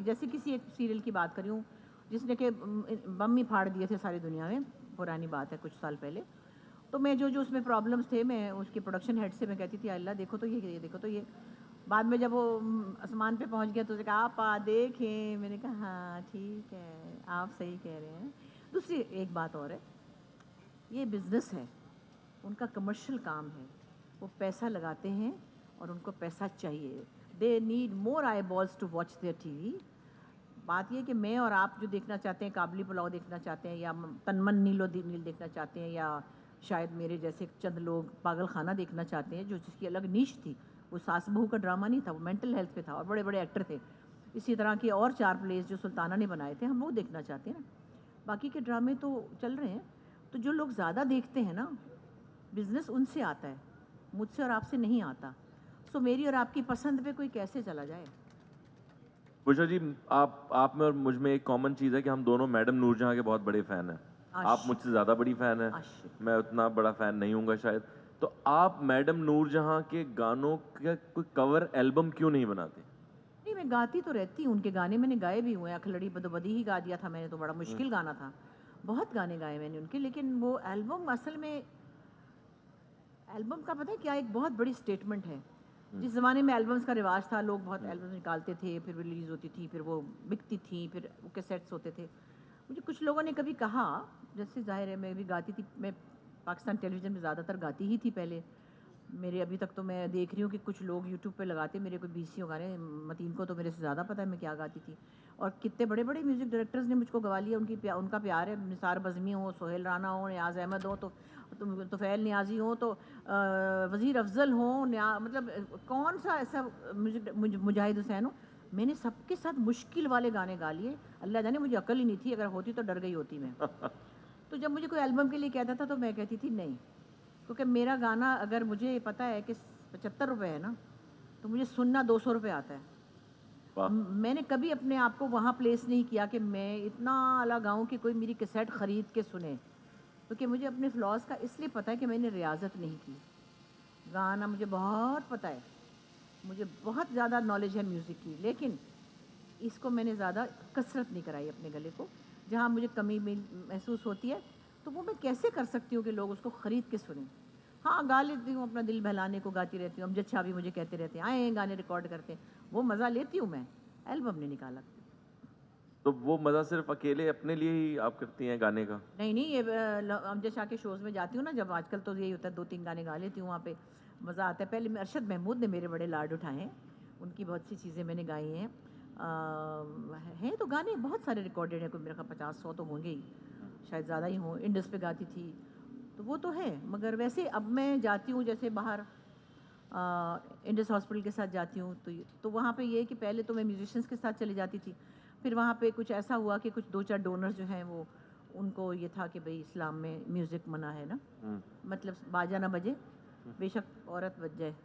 जैसे किसी एक सीरियल की बात करी हूँ जिसने के बम ही फाड़ दिए थे सारी दुनिया में, पुरानी बात है कुछ साल पहले। तो मैं जो जो उसमें प्रॉब्लम्स थे, मैं उसके प्रोडक्शन हेड से मैं कहती थी अल्लाह देखो तो ये देखो तो ये। बाद में जब वो आसमान पे पहुंच गया तो उसने कहा आप देखें, मैंने कहा हाँ ठीक है आप सही कह रहे हैं। दूसरी एक बात और है, ये बिज़नेस है, उनका कमर्शियल काम है, वो पैसा लगाते हैं और उनको पैसा चाहिए। They need more eyeballs to watch their TV. बात ये कि मैं और आप जो देखना चाहते हैं, काबली पुलाव देखना चाहते हैं, या तनमन नील देखना चाहते हैं, या शायद मेरे जैसे चंद लोग पागल खाना देखना चाहते हैं, जो जिसकी अलग नीश थी। वो सास बहू का ड्रामा नहीं था, वो मेंटल हेल्थ पे था और बड़े बड़े एक्टर थे। इसी तरह के और 4 प्लेस जो सुल्ताना ने बनाए थे, हम वो देखना चाहते हैं ना। बाकी के ड्रामे तो चल रहे हैं। तो जो लोग ज़्यादा देखते हैं ना, बिज़नेस उनसे आता है, मुझसे और आपसे नहीं आता। सो मेरी और आपकी पसंद पे कोई कैसे चला जाए। बुशरा जी, आप में और मुझ में एक कॉमन चीज़ है कि हम दोनों मैडम नूरजहां के बहुत बड़े फ़ैन हैं। आप आशिक मुझसे ज़्यादा बड़ी फ़ैन हैं, आशिक। मैं उतना बड़ा फ़ैन नहीं हूँगा शायद। तो आप मैडम नूरजहां के गानों का कोई कवर एल्बम क्यों नहीं बनाते? नहीं, मैं गाती तो रहती हूँ, उनके गाने मैंने गाए भी हुए हैं। अखलड़ी बदोबदी ही गा दिया था मैंने, तो बड़ा हुँ, मुश्किल गाना था। बहुत गाने गाए मैंने उनके, लेकिन वो एल्बम असल में, एल्बम का पता है क्या, एक बहुत बड़ी स्टेटमेंट है। हुँ, जिस ज़माने में एल्बम्स का रिवाज था, लोग बहुत हुँ, एल्बम्स निकालते थे, फिर रिलीज़ होती थी, फिर वो बिकती थी, फिर वो कैसेट्स होते थे। मुझे कुछ लोगों ने कभी कहा, जैसे ज़ाहिर है मैं भी गाती थी, मैं पाकिस्तान टेलीविज़न में ज़्यादातर गाती ही थी पहले। मेरे अभी तक तो मैं देख रही हूँ कि कुछ लोग यूट्यूब पे लगाते, मेरे कोई 20 गाने, मतीन को तो मेरे से ज़्यादा पता है मैं क्या गाती थी। और कितने बड़े-बड़े म्यूज़िक डायरेक्टर्स ने मुझको गवा लिया, उनका प्यार है। निसार बज़मी हो, सोहेल राना हो, नियाज़ अहमद हो, तो तुफ़ैल नियाज़ी हो, तो वज़ीर अफ़ज़ल हो, मतलब कौन-सा ऐसा मुजाहिद हुसैन हो, मैंने सबके साथ मुश्किल वाले गाने गा लिए। अल्लाह जाने मुझे अक्ल ही नहीं थी, अगर होती तो डर गई होती मैं। तो जब मुझे कोई एल्बम के लिए कहता था तो मैं कहती थी नहीं, क्योंकि मेरा गाना अगर मुझे पता है कि 75 रुपए है ना, तो मुझे सुनना 200 रुपए आता है। वाह! मैंने कभी अपने आप को वहाँ प्लेस नहीं किया कि मैं इतना अला गाऊँ कि कोई मेरी कैसेट ख़रीद के सुने, क्योंकि मुझे अपने फ्लॉज़ का इसलिए पता है कि मैंने रियाज़त नहीं की। गाना मुझे बहुत पता है, मुझे बहुत ज़्यादा नॉलेज है म्यूज़िक की, लेकिन इसको मैंने ज़्यादा कसरत नहीं कराई अपने गले को। जहाँ मुझे कमी महसूस होती है, तो वो मैं कैसे कर सकती हूँ कि लोग उसको ख़रीद के सुनें। हाँ, गा लेती हूँ, अपना दिल बहलाने को गाती रहती हूँ। अमजद शाह भी मुझे कहते रहते हैं, आए गाने रिकॉर्ड करते हैं, वो मज़ा लेती हूँ मैं, एल्बम नहीं निकाला। तो वो मज़ा सिर्फ़ अकेले अपने लिए ही आप करती हैं गाने का? नहीं, नहीं, ये अमजद शाह के शोज़ में जाती हूँ ना जब, आजकल तो यही होता है 2-3 गाने गा लेती हूँ वहाँ पे, मज़ा आता है। पहले अरशद महमूद ने मेरे बड़े लाड उठाए हैं, उनकी बहुत सी चीज़ें मैंने गाई हैं। हैं तो गाने बहुत सारे रिकॉर्डेड हैं, कोई मेरे ख़्याल 50-100 तो होंगे ही, हुँ, शायद ज़्यादा ही हों। इंडस पे गाती थी, तो वो तो है। मगर वैसे अब मैं जाती हूँ जैसे बाहर, इंडस हॉस्पिटल के साथ जाती हूँ, तो वहाँ पे ये है कि पहले तो मैं म्यूजिशियंस के साथ चली जाती थी। फिर वहाँ पे कुछ ऐसा हुआ कि कुछ 2-4 डोनर्स जो हैं वो, उनको ये था कि भई इस्लाम में म्यूज़िक मना है ना, हुँ। मतलब बाजा ना बजे, बेशक औरत बज जाए।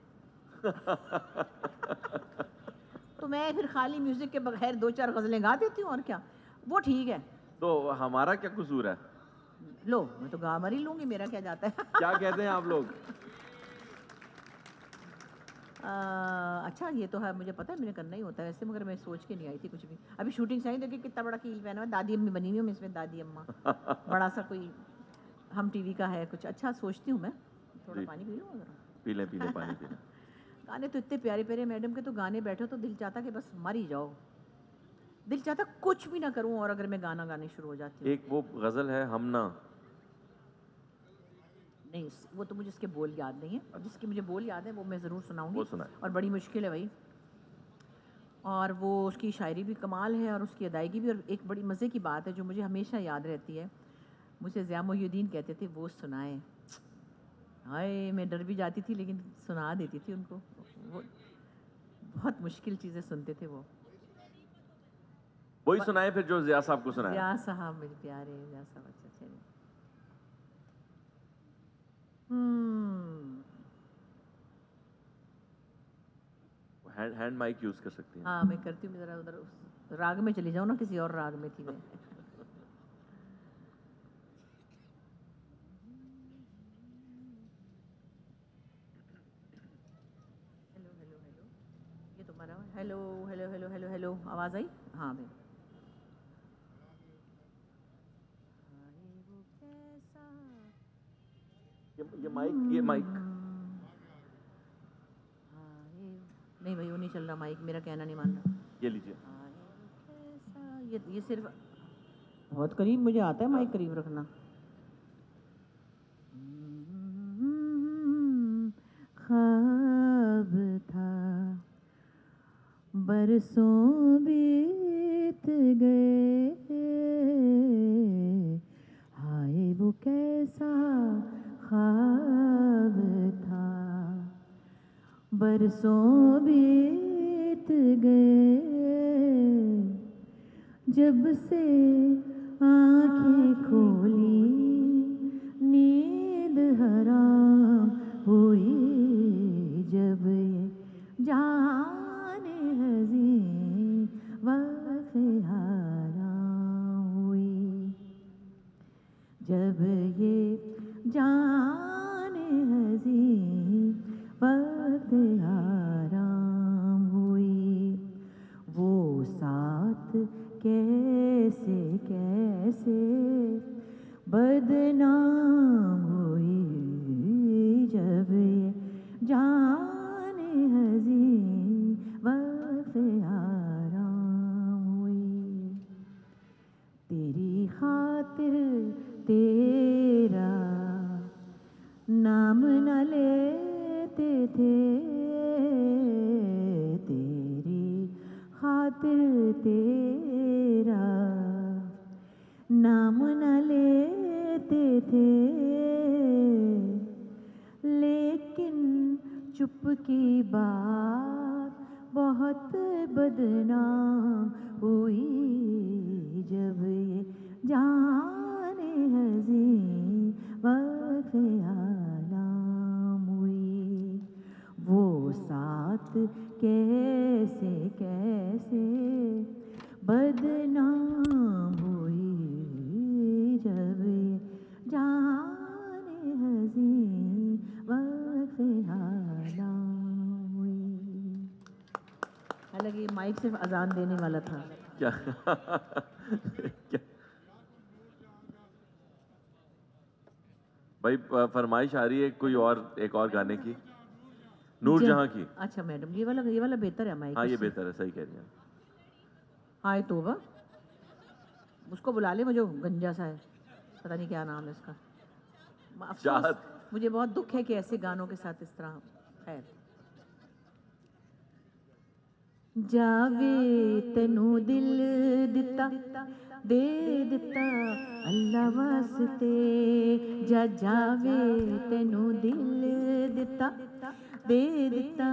तो मैं फिर खाली म्यूज़िक के बगैर 2-4 ग़ज़लें गा देती हूँ और क्या, वो ठीक है। तो हमारा क्या कसूर है? लो, मैं तो गा मर ही लूँगी, मेरा क्या जाता है। क्या कहते हैं आप लोग? अच्छा ये तो है, मुझे पता है, मुझे करना ही होता है वैसे, मगर मैं सोच के नहीं आई थी कुछ भी। अभी शूटिंग से आई, देखिए कितना बड़ा कील पहना हुआ है, दादी अम्मी बनी हुई हूँ मैं इसमें, दादी अम्मा। बड़ा-सा कोई हम टीवी का है कुछ, अच्छा सोचती हूँ मैं। थोड़ा जी, पानी पी लूँ पी लें, पानी पी लें। ज़रा? गाने तो इतने प्यारे-प्यारे मैडम के, तो गाने बैठो तो दिल चाहता कि बस मर ही जाओ। दिल चाहता कुछ भी ना करूँ, और अगर मैं गाना गाने शुरू हो जाती हूँ। एक वो ग़ज़ल है हमना। नहीं, वो तो मुझे उसके बोल याद नहीं है। अच्छा, जिसके मुझे बोल याद है वो मैं ज़रूर वो सुनाऊँगी, सुनाएँ। और बड़ी मुश्किल है भई। और वो उसकी शायरी भी कमाल है और उसकी अदायगी भी। और एक बड़ी मज़े की बात है जो मुझे हमेशा याद रहती है, मुझे ज़िया मोहिउद्दीन कहते थे वो सुनाएँ। हाय! मैं डर भी जाती थी लेकिन सुना देती थी उनको। वो बहुत मुश्किल चीज़ें सुनते थे वो। वही ब सुनाएँ फिर जो ज़िया साहब को सुनाया। ज़िया साहब मेरे प्यारे, ज़िया साहब, अच्छा चलिए। हुँ। हैंड हैंड माइक यूज़ कर सकती हैं। हाँ, मैं करती हूँ, ज़रा उधर उस राग में चली जाऊँ ना, किसी और राग में थी मैं। Hello, hello, hello. ये तो मरा हुआ है। Hello hello hello hello hello, आवाज़ आई? हाँ भाई। ये माइक नहीं भाई, वो नहीं चल रहा माइक, मेरा कहना नहीं मान रहा। ये लीजिए। ये सिर्फ बहुत करीब, मुझे आता है माइक करीब रखना। ख्वाब था, बरसों बीत गए, हाय वो कैसा ख्वाब था, बरसों बीत गए, जब से आंखें खोली नींद हराम हुई, जब ये जाने हज़ीं वक्त हराम हुई, जब ये जाने हज़ीं वक्त हराम हुई, वो साथ कैसे कैसे बदनाम हुई, जब ये जाने हज़ीं वक्त आराम हुई, तेरी खातिर तेरा नाम न लेते थे, तेरी खातिर तेरा नाम न लेते थे, लेकिन चुप की बात बहुत बदनाम हुई, जब ये जाने हज़ीं वक्त आराम हुई, वो साथ कैसे कैसे बदनाम हुई, जब ये जाने हज़ीं वक्त आराम हुई। हालांकि ये माइक सिर्फ अजान देने वाला था। क्या क्या भाई, फरमाइश आ रही है कोई और, एक और गाने की, नूरजहां की। अच्छा मैडम, ये वाला बेहतर है माइक। हाँ ये बेहतर है, सही कह रही हैं। हाय तोबा, उसको बुला ले, मुझे गंजा सा है, पता नहीं क्या नाम है इसका। अफसोस, चाहत। मुझे बहुत दुख है कि ऐसे गानों के साथ इस तरह। खैर, जावे तेनू दिल दिता दे दिता अल्लाह वास्ते, जा जावे तेनू दिल दिता दे दिता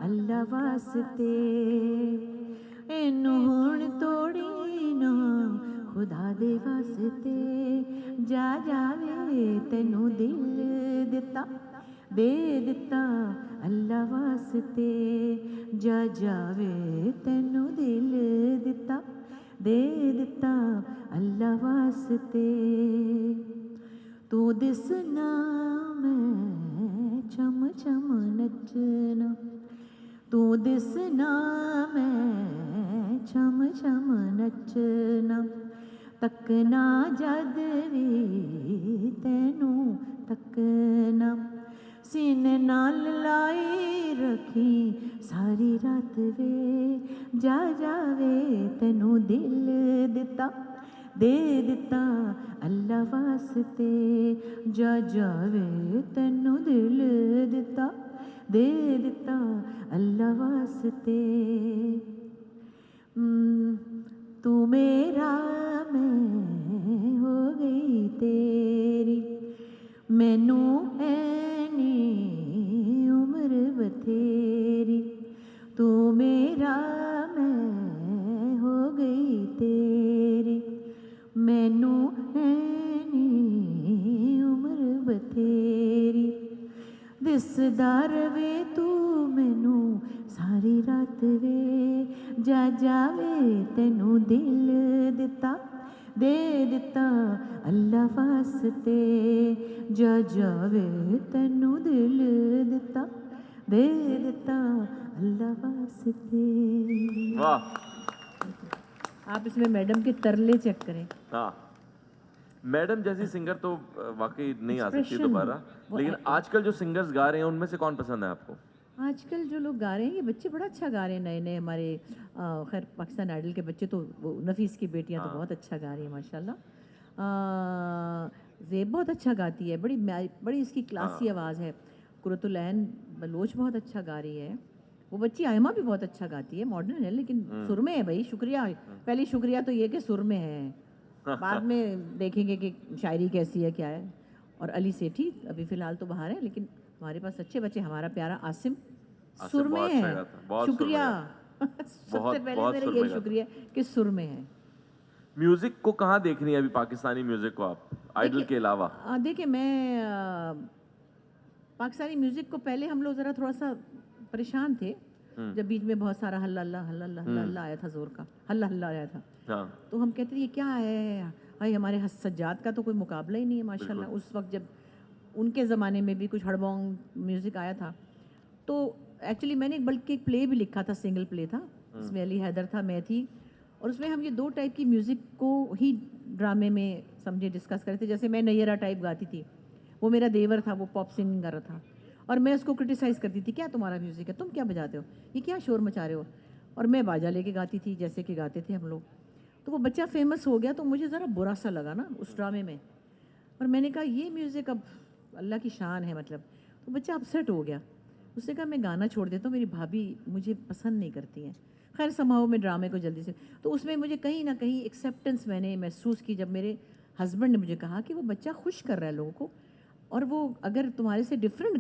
अल्लाह वास्ते, इनू हुण तोड़ी ना खुदा दे वास्ते, जा जावे तेनू दिल दिता दे दिता अल्लाह वास्ते, जा जावे तेनू दिल दिता दे दिता अल्लाह वास्ते, तू दिसना मैं चम चम नचना, तू दिसना मैं चम चम नचना, तकना जद भी तेनू तकना, सीने नाल लाई रखी सारी रात वे, जा जावे तेनू दिल दिता दे दिता अल्लाह वास्ते, जा जावे तेनू दिल दिता दे दिता अल्लाह वास्ते, तू मेरा मैं हो गई तेरी, मैनू ऐनी उम्र बथेरी, तू मेरा मैं हो गई तेरी, मैनू ऐनी उम्र बथेरी, दिसदा रवे तू मैनू सारी रात वे, जा जावे तेनू दिल दिता दे दिता अल्लाह वास्ते, जा जावे तेनू दिल दिता दे देता अल्लाह वास्ते। वाह। आप इसमें मैडम के तरले चेक करें। हाँ, मैडम जैसी सिंगर तो वाकई नहीं आ सकती Expression, दोबारा। वो लेकिन आजकल जो सिंगर्स गा रहे हैं उनमें से कौन पसंद है आपको? आजकल जो लोग गा रहे हैं ये बच्चे बड़ा अच्छा गा रहे हैं, नए नए हमारे खैर पाकिस्तान आइडल के बच्चे तो वो नफीस की बेटियां तो बहुत अच्छा गा रही हैं माशाल्लाह। ज़ेब बहुत अच्छा गाती है, बड़ी इसकी क्लासी आवाज़ है। कुरतुलैन बलोच बहुत अच्छा गा रही है। वो बच्ची आयमा भी बहुत अच्छा गाती है, मॉडर्न है लेकिन सुर में है भाई। शुक्रिया, पहली शुक्रिया तो ये कि सुर में है, बाद में देखेंगे कि शायरी कैसी है क्या है। और अली सेठी अभी फ़िलहाल तो बाहर है, लेकिन हमारे पास अच्छे बच्चे, हमारा प्यारा आसिम सुर में बहुत अच्छा है। गाता है, बहुत सुर में शुक्रिया। गाता सबसे पहले बहुत मेरा सुर यही में गाता शुक्रिया कि सुर में है। म्यूजिक को कहाँ देख रही हैं अभी, पाकिस्तानी म्यूजिक को आप, आइडल के अलावा? देखिए मैं पाकिस्तानी म्यूज़िक को पहले हम लोग ज़रा थोड़ा सा परेशान थे, जब बीच में बहुत सारा हल्ला हल्ला हल्ला हल्ला हल्ला हल्ला आया था, ज़ोर का हल्ला हल्ला आया था। हाँ, तो हम कहते थे ये क्या है भाई, हमारे सज्जाद का तो कोई मुकाबला ही नहीं है माशाल्लाह। बिल्कुल। उस वक्त जब उनके ज़माने में भी कुछ हड़बोंग म्यूज़िक आया था, तो एक्चुअली मैंने बल्कि एक प्ले भी लिखा था, सिंगल प्ले था, उसमें अली हैदर था, मैं थी, और उसमें हम ये दो टाइप की म्यूज़िक को ही ड्रामे में समझे डिस्कस कर रहे थे। जैसे मैं नैयरा टाइप गाती थी, वो मेरा देवर था, वो पॉप सिंगिंग कर रहा था, और मैं उसको क्रिटिसाइज़ करती थी, क्या तुम्हारा म्यूज़िक है, तुम क्या बजाते हो, ये क्या शोर मचा रहे हो। और मैं बाजा लेके गाती थी जैसे कि गाते थे हम लोग। तो वो बच्चा फेमस हो गया, तो मुझे ज़रा बुरा सा लगा ना उस ड्रामे में, और मैंने कहा ये म्यूज़िक अब अल्लाह की शान है मतलब। तो बच्चा अपसेट हो गया, उसने कहा मैं गाना छोड़ देता हूँ, मेरी भाभी मुझे पसंद नहीं करती हैं। खैर समाओ में ड्रामे को जल्दी से, तो उसमें मुझे कहीं ना कहीं एक्सेप्टेंस मैंने महसूस की जब मेरे हस्बैंड ने मुझे कहा कि वो बच्चा खुश कर रहा है लोगों को, और वो अगर तुम्हारे से डिफरेंट